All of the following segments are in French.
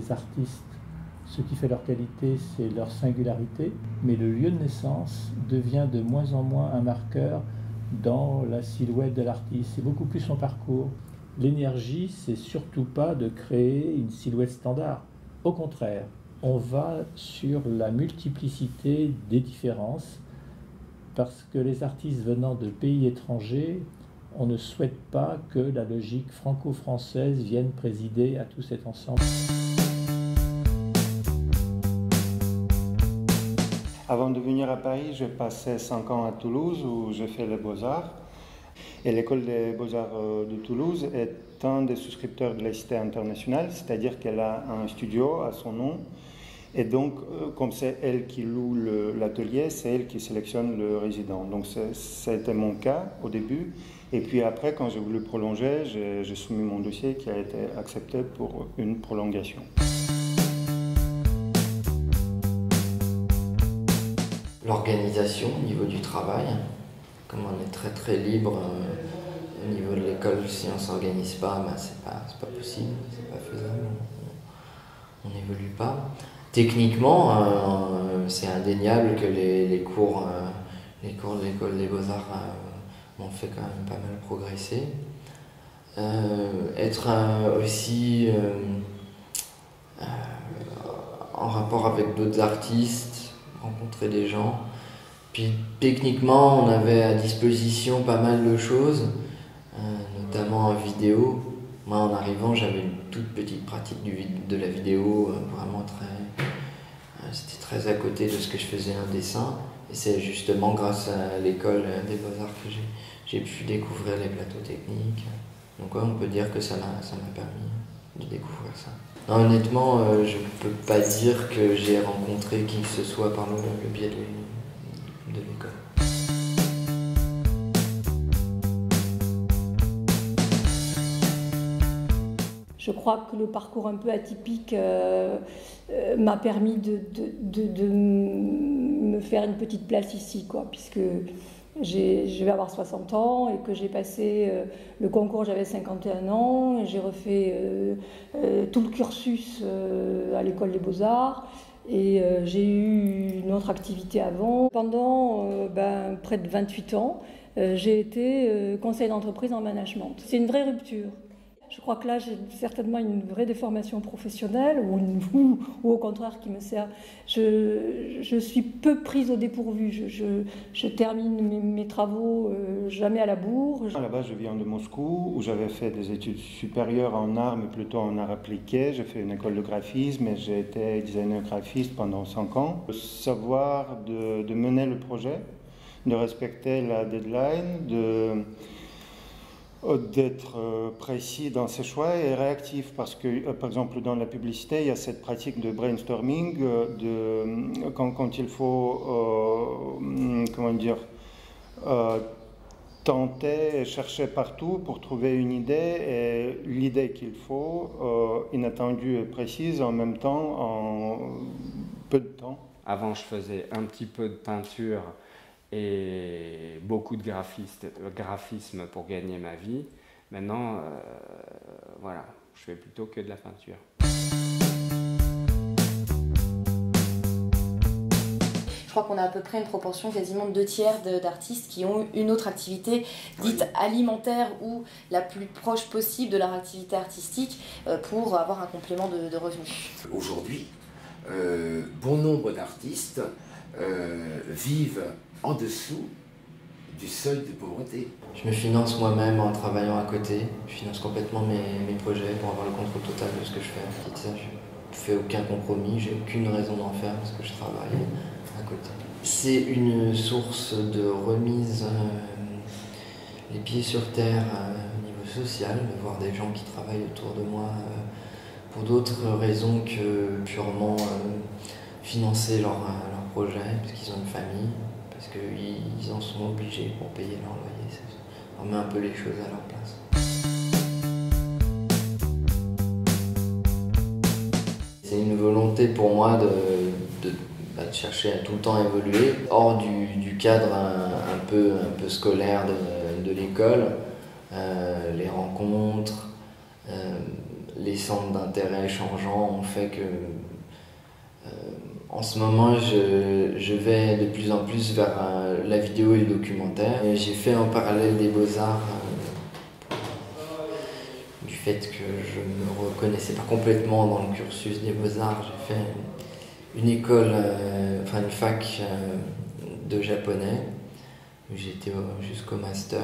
les artistes, ce qui fait leur qualité, c'est leur singularité, mais le lieu de naissance devient de moins en moins un marqueur dans la silhouette de l'artiste. C'est beaucoup plus son parcours. L'énergie, c'est surtout pas de créer une silhouette standard. Au contraire, on va sur la multiplicité des différences, parce que les artistes venant de pays étrangers, on ne souhaite pas que la logique franco-française vienne présider à tout cet ensemble. Avant de venir à Paris, j'ai passé 5 ans à Toulouse où j'ai fait les Beaux-Arts. Et l'école des Beaux-Arts de Toulouse est un des souscripteurs de la Cité internationale, c'est-à-dire qu'elle a un studio à son nom. Et donc, comme c'est elle qui loue l'atelier, c'est elle qui sélectionne le résident. Donc ça a été mon cas au début. Et puis après, quand j'ai voulu prolonger, j'ai soumis mon dossier qui a été accepté pour une prolongation. L'organisation au niveau du travail, comme on est très libre au niveau de l'école, si on ne s'organise pas, ben c'est pas possible, c'est pas faisable, on n'évolue pas. Techniquement, c'est indéniable que les cours de l'école des Beaux-Arts m'ont fait quand même pas mal progresser. Être aussi en rapport avec d'autres artistes, rencontrer des gens. Puis techniquement, on avait à disposition pas mal de choses, notamment en vidéo. Moi, en arrivant, j'avais une toute petite pratique de la vidéo, vraiment c'était très à côté de ce que je faisais en dessin. Et c'est justement grâce à l'école des Beaux-Arts que j'ai pu découvrir les plateaux techniques. Donc ouais, on peut dire que ça m'a permis de découvrir ça. Non, honnêtement, je ne peux pas dire que j'ai rencontré qui que ce soit par le biais de l'école. Je crois que le parcours un peu atypique m'a permis de me faire une petite place ici, quoi, puisque je vais avoir 60 ans et que j'ai passé le concours, j'avais 51 ans, et j'ai refait tout le cursus à l'école des Beaux-Arts. Et j'ai eu une autre activité avant. Pendant près de 28 ans, j'ai été conseiller d'entreprise en management. C'est une vraie rupture. Je crois que là, j'ai certainement une vraie déformation professionnelle ou au contraire qui me sert. Je suis peu prise au dépourvu. Je termine mes travaux jamais à la bourre. À la base, je viens de Moscou où j'avais fait des études supérieures en art, mais plutôt en art appliqué. J'ai fait une école de graphisme et j'ai été designer graphiste pendant 5 ans. Le savoir de mener le projet, de respecter la deadline, d'être précis dans ses choix et réactif parce que, par exemple, dans la publicité, il y a cette pratique de brainstorming, quand il faut, tenter et chercher partout pour trouver une idée et l'idée qu'il faut, inattendue et précise en même temps, en peu de temps. Avant, je faisais un petit peu de peinture et beaucoup de graphisme pour gagner ma vie. Maintenant, voilà, je fais plutôt que de la peinture. Je crois qu'on a à peu près une proportion quasiment de 2/3 d'artistes qui ont une autre activité dite alimentaire ou la plus proche possible de leur activité artistique pour avoir un complément de revenus. Aujourd'hui, bon nombre d'artistes vivent en dessous du seuil de pauvreté. Je me finance moi-même en travaillant à côté. Je finance complètement mes projets pour avoir le contrôle total de ce que je fais. Je fais aucun compromis, j'ai aucune raison d'en faire parce que je travaille à côté. C'est une source de remise les pieds sur terre au niveau social, de voir des gens qui travaillent autour de moi pour d'autres raisons que purement financer leur projet, parce qu'ils ont une famille, parce qu'ils en sont obligés pour payer leur loyer. On met un peu les choses à leur place. C'est une volonté pour moi de chercher à tout le temps évoluer, hors du cadre un peu scolaire de l'école, les rencontres, les centres d'intérêt changeants ont fait que en ce moment je vais de plus en plus vers la vidéo et le documentaire. J'ai fait en parallèle des beaux-arts du fait que je ne me reconnaissais pas complètement dans le cursus des beaux-arts. J'ai fait une école, une fac de japonais où j'étais jusqu'au master.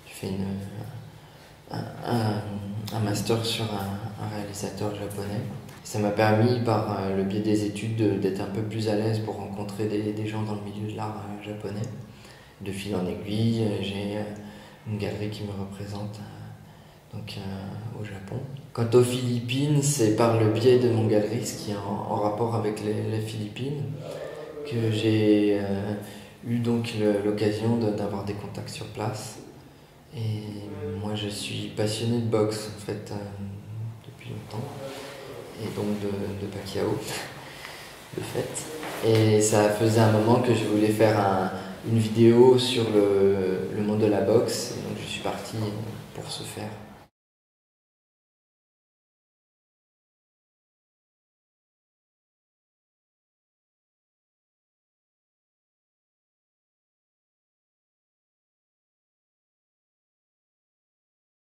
J'ai fait un master sur un réalisateur japonais. Ça m'a permis, par le biais des études, d'être un peu plus à l'aise pour rencontrer des gens dans le milieu de l'art japonais. De fil en aiguille, j'ai une galerie qui me représente au Japon. Quant aux Philippines, c'est par le biais de mon galeriste qui est en rapport avec les Philippines que j'ai eu donc l'occasion d'avoir des contacts sur place. Et moi je suis passionné de boxe en fait depuis longtemps, et donc de Pacquiao de fait. Et ça faisait un moment que je voulais faire une vidéo sur le monde de la boxe, et donc je suis parti pour ce faire.